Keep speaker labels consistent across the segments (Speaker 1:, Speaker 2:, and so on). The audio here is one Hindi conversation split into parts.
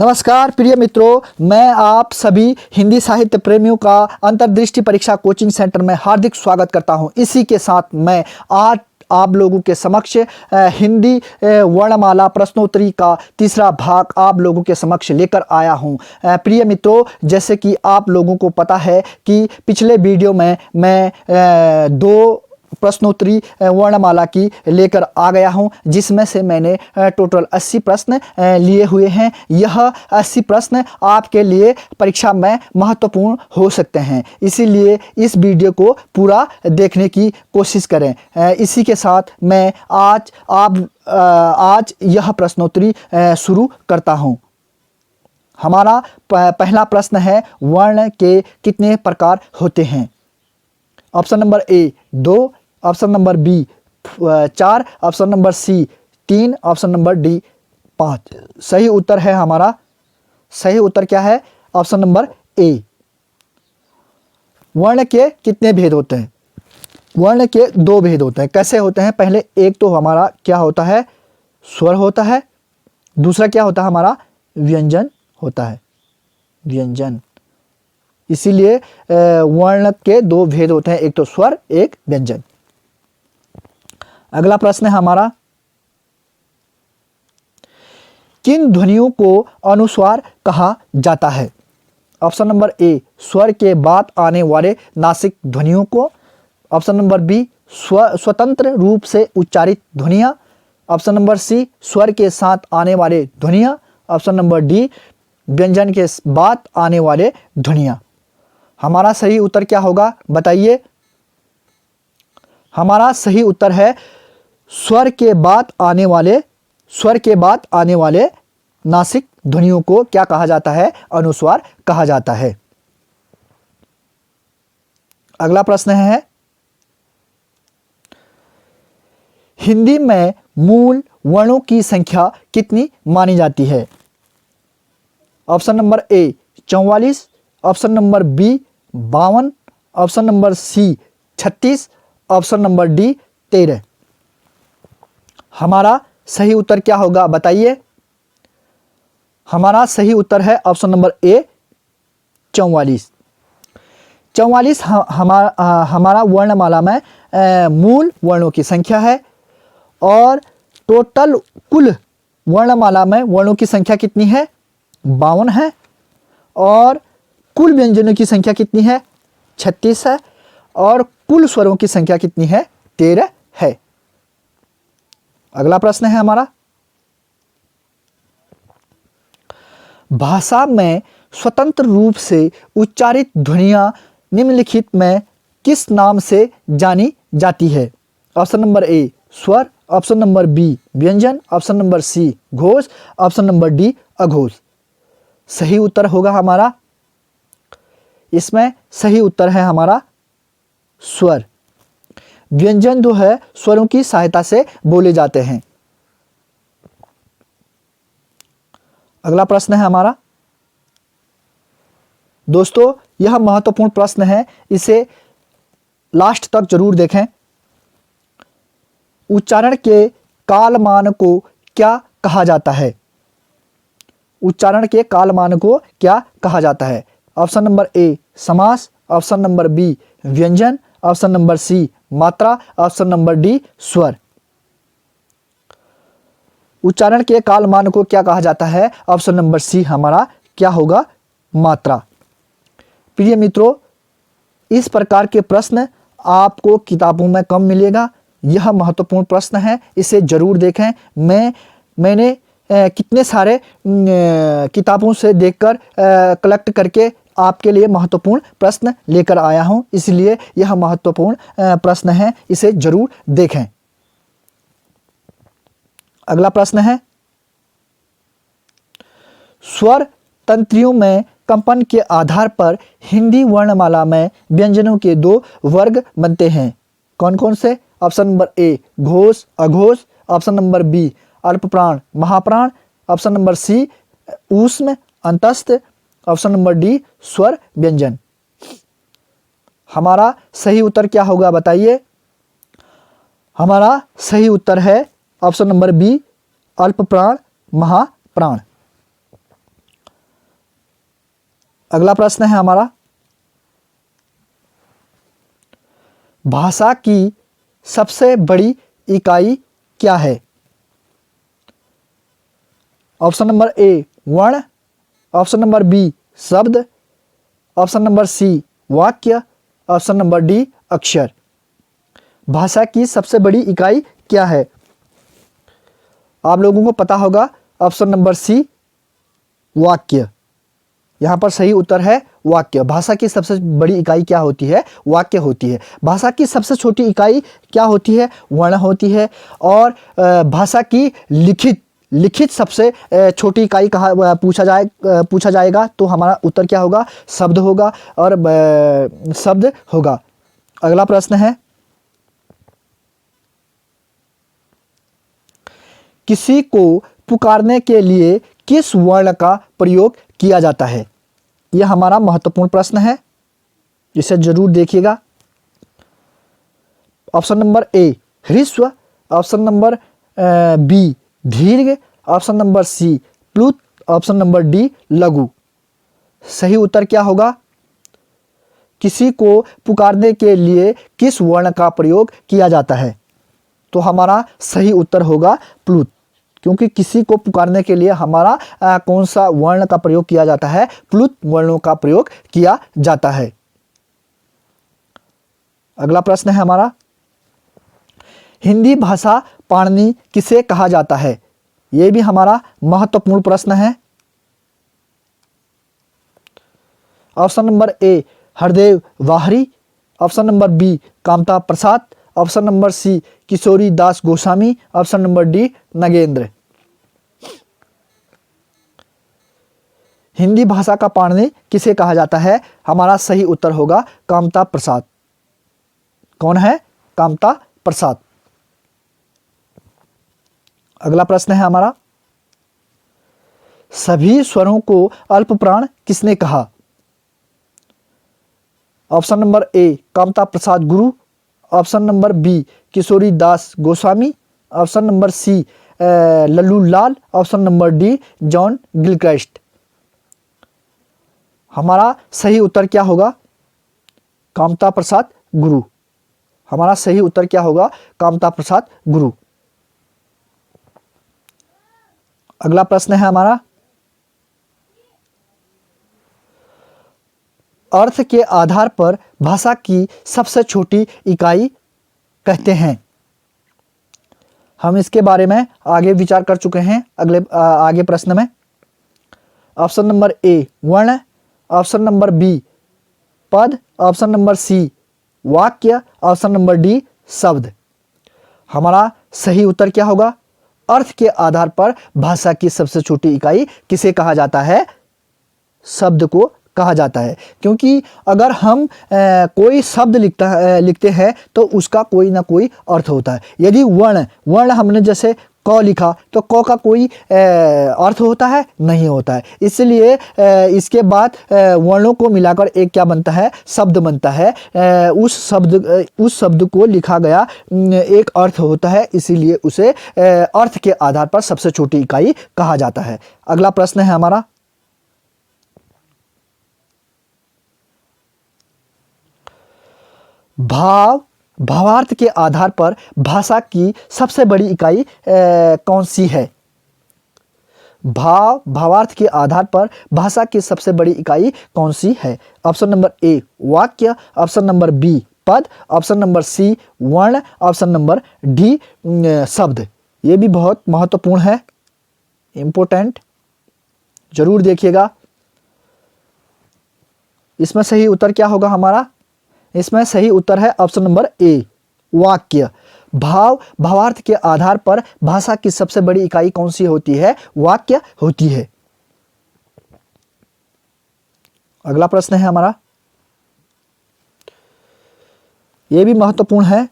Speaker 1: नमस्कार प्रिय मित्रों, मैं आप सभी हिंदी साहित्य प्रेमियों का अंतर्दृष्टि परीक्षा कोचिंग सेंटर में हार्दिक स्वागत करता हूं। इसी के साथ मैं आज आप लोगों के समक्ष हिंदी वर्णमाला प्रश्नोत्तरी का तीसरा भाग आप लोगों के समक्ष लेकर आया हूं। प्रिय मित्रों, जैसे कि आप लोगों को पता है कि पिछले वीडियो में मैं दो प्रश्नोत्तरी वर्णमाला की लेकर आ गया हूं, जिसमें से मैंने टोटल 80 प्रश्न लिए हुए हैं। यह 80 प्रश्न आपके लिए परीक्षा में महत्वपूर्ण हो सकते हैं, इसीलिए इस वीडियो को पूरा देखने की कोशिश करें। इसी के साथ मैं आज यह प्रश्नोत्तरी शुरू करता हूं। हमारा पहला प्रश्न है, वर्ण के कितने प्रकार होते हैं? Option number A 2, option number B 4, option number C 3, option number D 5। सही उत्तर है हमारा, सही उत्तर क्या है? Option number A. वर्ण के कितने भेद होते हैं? वर्ण के 2 भेद होते हैं। कैसे होते हैं? पहले एक तो हमारा क्या होता है, स्वर होता है। दूसरा क्या होता है हमारा, व्यंजन होता है, व्यंजन। इसीलिए वर्ण के 2 भेद होते हैं, एक तो स्वर, एक व्यंजन। अगला प्रश्न है हमारा, किन ध्वनियों को अनुस्वार कहा जाता है? ऑप्शन नंबर ए स्वर के बाद आने वाले नासिक ध्वनियों को, ऑप्शन नंबर बी स्वतंत्र रूप से उच्चारित ध्वनियां, ऑप्शन नंबर सी स्वर के साथ आने वाले ध्वनियां, ऑप्शन नंबर डी व्यंजन के बाद आने वाले ध्वनियां। हमारा सही उत्तर क्या होगा बताइए? हमारा सही उत्तर है स्वर के बाद आने वाले नासिक ध्वनियों को क्या कहा जाता है? अनुस्वार कहा जाता है। अगला प्रश्न है, हिंदी में मूल वर्णों की संख्या कितनी मानी जाती है? Option number A 44, option number B 52, option number C 36, option number D 13। हमारा सही उत्तर क्या होगा बताइए? हमारा सही उत्तर है ऑप्शन नंबर ए 44। 44 हमारा वर्णमाला में मूल वर्णों की संख्या है, और टोटल कुल वर्णमाला में वर्णों की संख्या कितनी है? 52 है। और कुल व्यंजनों की संख्या कितनी है? 36 है। और कुल स्वरों की संख्या कितनी है? 13 है। अगला प्रश्न है हमारा, भाषा में स्वतंत्र रूप से उच्चारित ध्वनियां निम्नलिखित में किस नाम से जानी जाती है? ऑप्शन नंबर ए स्वर, ऑप्शन नंबर बी व्यंजन, ऑप्शन नंबर सी घोष, ऑप्शन नंबर डी अघोष। सही उत्तर होगा हमारा, इसमें सही उत्तर है हमारा स्वर। व्यंजन जो है स्वरों की सहायता से बोले जाते हैं। अगला प्रश्न है हमारा, दोस्तों यह महत्वपूर्ण प्रश्न है, इसे लास्ट तक जरूर देखें। उच्चारण के कालमान को क्या कहा जाता है? उच्चारण के कालमान को क्या कहा जाता है? ऑप्शन नंबर ए समास, ऑप्शन नंबर बी व्यंजन, ऑप्शन नंबर सी मात्रा, ऑप्शन नंबर डी स्वर। उच्चारण के कालमान को क्या कहा जाता है? ऑप्शन नंबर सी हमारा क्या होगा? मात्रा। प्रिय मित्रों, इस प्रकार के प्रश्न आपको किताबों में कम मिलेगा। यह महत्वपूर्ण प्रश्न है, इसे जरूर देखें। मैंने कितने सारे किताबों से देखकर कलेक्ट करके आपके लिए महत्वपूर्ण प्रश्न लेकर आया हूं, इसलिए यह महत्वपूर्ण प्रश्न है, इसे जरूर देखें। अगला प्रश्न है, स्वर तंत्रियों में कंपन के आधार पर हिंदी वर्णमाला में व्यंजनों के 2 वर्ग बनते हैं, कौन कौन से? ऑप्शन नंबर ए घोष अघोष, ऑप्शन नंबर बी अल्पप्राण महाप्राण, ऑप्शन नंबर सी ऊष्म अंतस्थ, ऑप्शन नंबर डी स्वर व्यंजन। हमारा सही उत्तर क्या होगा बताइए? हमारा सही उत्तर है ऑप्शन नंबर बी अल्पप्राण महाप्राण। अगला प्रश्न है हमारा, भाषा की सबसे बड़ी इकाई क्या है? ऑप्शन नंबर ए वर्ण, ऑप्शन नंबर बी शब्द, ऑप्शन नंबर सी वाक्य, ऑप्शन नंबर डी अक्षर। भाषा की सबसे बड़ी इकाई क्या है? आप लोगों को पता होगा ऑप्शन नंबर सी वाक्य। यहाँ पर सही उत्तर है वाक्य। भाषा की सबसे बड़ी इकाई क्या होती है? वाक्य होती है। भाषा की सबसे छोटी इकाई क्या होती है? वर्ण होती है। और भाषा की लिखित सबसे छोटी इकाई कहा पूछा जाएगा तो हमारा उत्तर क्या होगा? शब्द होगा और शब्द होगा। अगला प्रश्न है, किसी को पुकारने के लिए किस वर्ण का प्रयोग किया जाता है? यह हमारा महत्वपूर्ण प्रश्न है, इसे जरूर देखिएगा। ऑप्शन नंबर ए ह्रस्व, ऑप्शन नंबर बी दीर्घ, ऑप्शन नंबर सी प्लुत, ऑप्शन नंबर डी लघु। सही उत्तर क्या होगा? किसी को पुकारने के लिए किस वर्ण का प्रयोग किया जाता है? तो हमारा सही उत्तर होगा प्लुत, क्योंकि किसी को पुकारने के लिए हमारा कौन सा वर्ण का प्रयोग किया जाता है? प्लुत वर्णों का प्रयोग किया जाता है। अगला प्रश्न है हमारा, हिंदी भाषा पाणिनि किसे कहा जाता है? यह भी हमारा महत्वपूर्ण प्रश्न है। Option number A Hardev Bahri, option number B Kamta Prasad, option number C Kishori Das Goswami, option number D Nagendra. Hindi भाषा का पाणिनि किसे कहा जाता है? हमारा सही उत्तर होगा कामता प्रसाद। कौन है? कामता प्रसाद। अगला प्रश्न है हमारा, सभी स्वरों को अल्पप्राण किसने कहा? Option number A Kamta Prasad Guru, option number B Kishori Das Goswami, option number C Lallu Lal, option number D John Gilchrist. हमारा सही उत्तर क्या होगा? कामता प्रसाद गुरु। हमारा सही उत्तर क्या होगा? कामता प्रसाद गुरु। अगला प्रश्न है हमारा, अर्थ के आधार पर भाषा की सबसे छोटी इकाई कहते हैं। हम इसके बारे में आगे विचार कर चुके हैं आगे प्रश्न में। ऑप्शन नंबर ए वर्ण, ऑप्शन नंबर बी पद, ऑप्शन नंबर सी वाक्य, ऑप्शन नंबर डी शब्द। हमारा सही उत्तर क्या होगा? अर्थ के आधार पर भाषा की सबसे छोटी इकाई किसे कहा जाता है? शब्द को कहा जाता है, क्योंकि अगर हम कोई शब्द लिखते हैं तो उसका कोई ना कोई अर्थ होता है। यदि वर्ण हमने जैसे क लिखा तो क का कोई अर्थ होता है? नहीं होता है। इसलिए इसके बाद वर्णों को मिलाकर एक क्या बनता है? शब्द बनता है। उस शब्द को लिखा गया एक अर्थ होता है, इसीलिए उसे अर्थ के आधार पर सबसे छोटी इकाई कहा जाता है। अगला प्रश्न है हमारा, भावार्थ के आधार पर भाषा की सबसे बड़ी इकाई कौन सी है? भावार्थ के आधार पर भाषा की सबसे बड़ी इकाई कौन सी है? ऑप्शन नंबर ए वाक्य, ऑप्शन नंबर बी पद, ऑप्शन नंबर सी वर्ण, ऑप्शन नंबर डी शब्द। ये भी बहुत महत्वपूर्ण है, इंपॉर्टेंट, जरूर देखिएगा। इसमें सही उत्तर क्या होगा हमारा? इसमें सही उत्तर है ऑप्शन नंबर ए वाक्य। भावार्थ के आधार पर भाषा की सबसे बड़ी इकाई कौन सी होती है? वाक्य होती है। अगला प्रश्न है हमारा, यह भी महत्वपूर्ण है।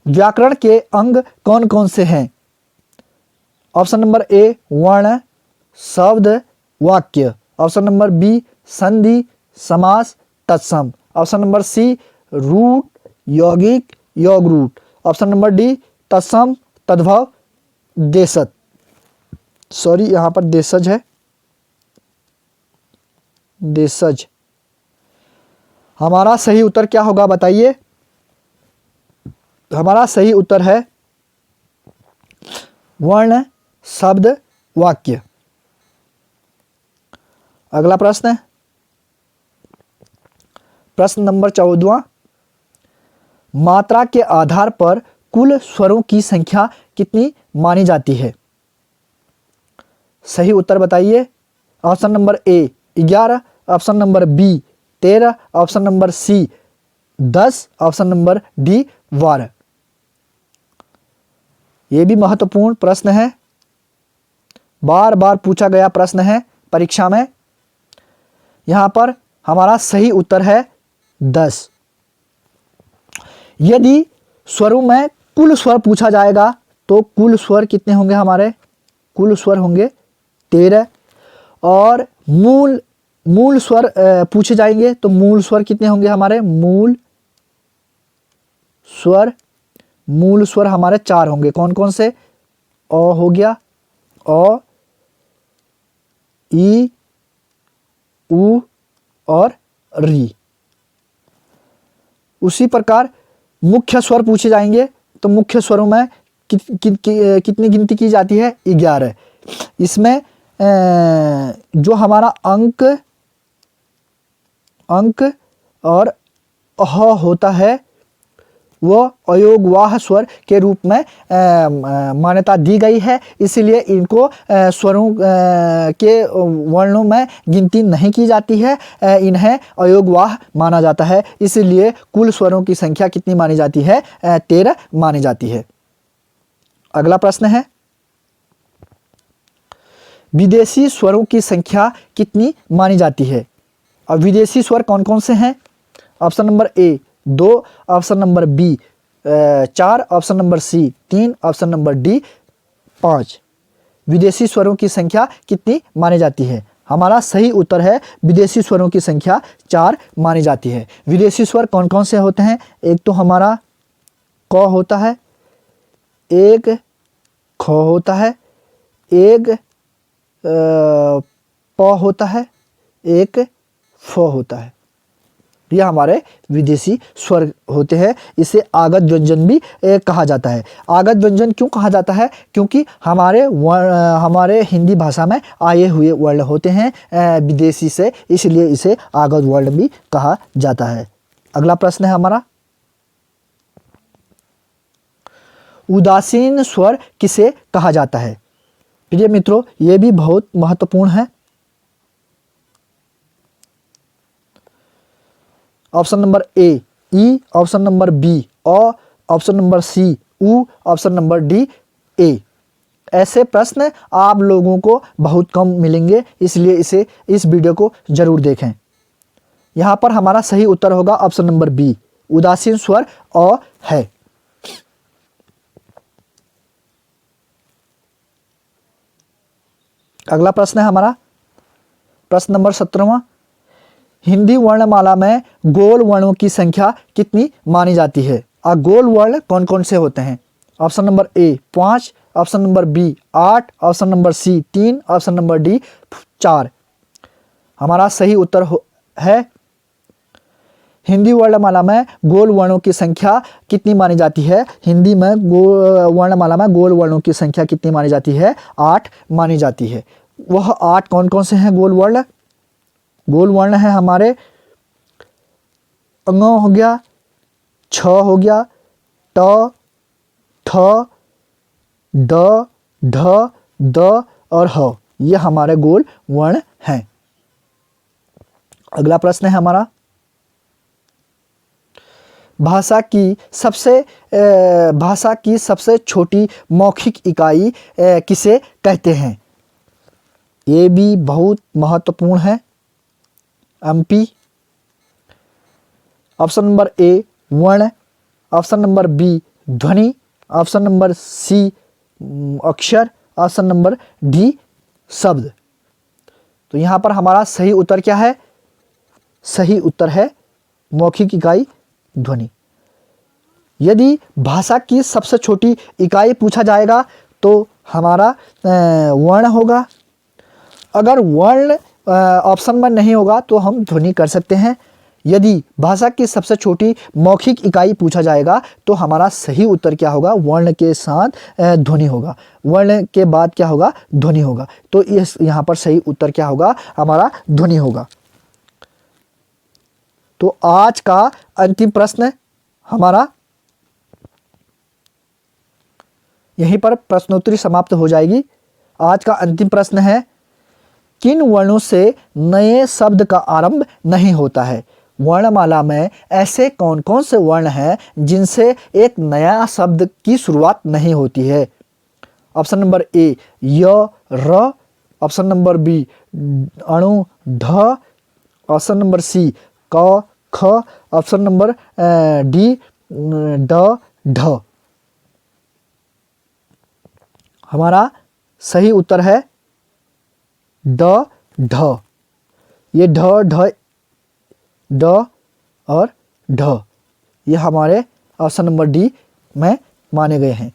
Speaker 1: व्याकरण के अंग कौन कौन से हैं? ऑप्शन नंबर ए वर्ण, शब्द, वाक्य, ऑप्शन नंबर बी संधि, समास, तत्सम, ऑप्शन नंबर सी रूट, यौगिक, योग रूट, ऑप्शन नंबर डी तत्सम, तद्भव, देशज। सॉरी, यहाँ पर देशज है, देशज। हमारा सही उत्तर क्या होगा बताइए? हमारा सही उत्तर है वर्ण, शब्द, वाक्य। अगला प्रश्न है प्रश्न नंबर 14वां। मात्रा के आधार पर कुल स्वरों की संख्या कितनी मानी जाती है? सही उत्तर बताइए। Option number A 11, option number B 13, option number C 10, option number D 12। ये भी महत्वपूर्ण प्रश्न है, बार बार पूछा गया प्रश्न है परीक्षा में। यहां पर हमारा सही उत्तर है 10। यदि स्वरों में कुल स्वर पूछा जाएगा तो कुल स्वर कितने होंगे हमारे? कुल स्वर होंगे 13। और मूल स्वर पूछे जाएंगे तो मूल स्वर कितने होंगे हमारे? मूल स्वर हमारे 4 होंगे। कौन कौन से? अ हो गया, अ, ई, उ और री। उसी प्रकार मुख्य स्वर पूछे जाएंगे तो मुख्य स्वरों में कितनी गिनती की जाती है? 11। इसमें जो हमारा अंक और अह होता है वो अयोगवाह स्वर के रूप में मान्यता दी गई है, इसलिए इनको स्वरों के वर्णों में गिनती नहीं की जाती है, इन्हें अयोगवाह माना जाता है। इसलिए कुल स्वरों की संख्या कितनी मानी जाती है? 13 मानी जाती है। अगला प्रश्न है विदेशी स्वरों की संख्या कितनी मानी जाती है? और विदेशी स्वर कौन कौन से हैं? Option number A 2, option number B 4, option number C 3, option number D 5। विदेशी स्वरों की संख्या कितनी मानी जाती है? हमारा सही उत्तर है विदेशी स्वरों की संख्या 4 मानी जाती है। विदेशी स्वर कौन कौन से होते हैं? एक तो हमारा क होता है, एक ख होता है, एक प होता है, एक फ होता है। यह हमारे विदेशी स्वर होते हैं। इसे आगत व्यंजन भी कहा जाता है। आगत व्यंजन क्यों कहा जाता है? क्योंकि हमारे हिंदी भाषा में आए हुए वर्ण होते हैं विदेशी से, इसलिए इसे आगत वर्ण भी कहा जाता है। अगला प्रश्न है हमारा उदासीन स्वर किसे कहा जाता है? प्रिय मित्रों, यह भी बहुत महत्वपूर्ण है। ऑप्शन नंबर ए ई, ऑप्शन नंबर बी अ, ऑप्शन नंबर सी उ, ऑप्शन नंबर डी ए। ऐसे प्रश्न आप लोगों को बहुत कम मिलेंगे, इसलिए इस वीडियो को जरूर देखें। यहाँ पर हमारा सही उत्तर होगा ऑप्शन नंबर बी, उदासीन स्वर अ है। अगला प्रश्न है हमारा प्रश्न नंबर 17वां। हिंदी वर्णमाला में गोल वर्णों की संख्या कितनी मानी जाती है? और गोल वर्ण कौन कौन से होते हैं? Option number A 5, option number B 8, option number C 3, option number D 4। हमारा सही उत्तर है हिंदी वर्णमाला में गोल वर्णों की संख्या कितनी मानी जाती है? हिंदी में वर्णमाला में गोल वर्णों की संख्या कितनी मानी जाती है? 8 मानी जाती है। वह 8 कौन कौन से हैं गोल वर्ण? गोल वर्ण है हमारे अंग हो गया, छ हो गया, ट, ठ, ड, ढ, द और ह। ये हमारे गोल वर्ण हैं। अगला प्रश्न है हमारा भाषा की सबसे छोटी मौखिक इकाई किसे कहते हैं? ये भी बहुत महत्वपूर्ण है। एमपी। ऑप्शन नंबर ए वर्ण, ऑप्शन नंबर बी ध्वनि, ऑप्शन नंबर सी अक्षर, ऑप्शन नंबर डी शब्द। तो यहाँ पर हमारा सही उत्तर क्या है? सही उत्तर है मौखिक इकाई ध्वनि। यदि भाषा की सबसे छोटी इकाई पूछा जाएगा तो हमारा वर्ण होगा। अगर वर्ण ऑप्शन में नहीं होगा तो हम ध्वनि कर सकते हैं। यदि भाषा की सबसे छोटी मौखिक इकाई पूछा जाएगा तो हमारा सही उत्तर क्या होगा? वर्ण के साथ ध्वनि होगा। वर्ण के बाद क्या होगा? ध्वनि होगा। तो इस यहाँ पर सही उत्तर क्या होगा? हमारा ध्वनि होगा। तो आज का अंतिम प्रश्न हमारा यहीं पर प्रश्नोत्तरी समाप्त हो जाएगी। आज का अंतिम प्रश्न है, किन वर्णों से नए शब्द का आरंभ नहीं होता है? वर्णमाला में ऐसे कौन कौन से वर्ण हैं जिनसे एक नया शब्द की शुरुआत नहीं होती है? ऑप्शन नंबर ए य र, ऑप्शन नंबर बी अणु ढ, ऑप्शन नंबर सी क ख, ऑप्शन नंबर डी ड ढ। हमारा सही उत्तर है ड ढ। ये ढ और ढ ये हमारे ऑप्शन नंबर डी में माने गए हैं।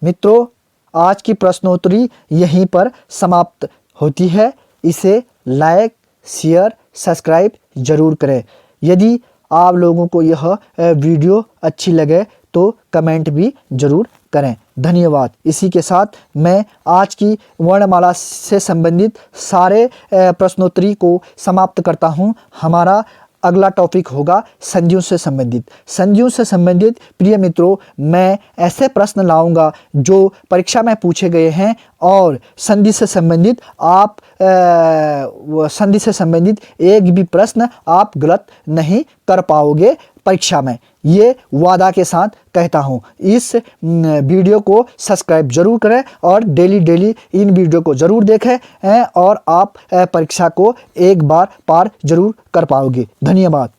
Speaker 1: मित्रों, आज की प्रश्नोत्तरी यहीं पर समाप्त होती है। इसे लाइक, शेयर, सब्सक्राइब जरूर करें। यदि आप लोगों को यह वीडियो अच्छी लगे तो कमेंट भी जरूर करें। धन्यवाद। इसी के साथ मैं आज की वर्णमाला से संबंधित सारे प्रश्नोत्तरी को समाप्त करता हूं। हमारा अगला टॉपिक होगा संधियों से संबंधित। संधियों से संबंधित प्रिय मित्रों, मैं ऐसे प्रश्न लाऊंगा जो परीक्षा में पूछे गए हैं और संधि से संबंधित आप संधि से संबंधित एक भी प्रश्न आप गलत नहीं कर पाओगे परीक्षा में, ये वादा के साथ कहता हूँ। इस वीडियो को सब्सक्राइब जरूर करें और डेली इन वीडियो को जरूर देखें और आप परीक्षा को एक बार पार जरूर कर पाओगे। धन्यवाद।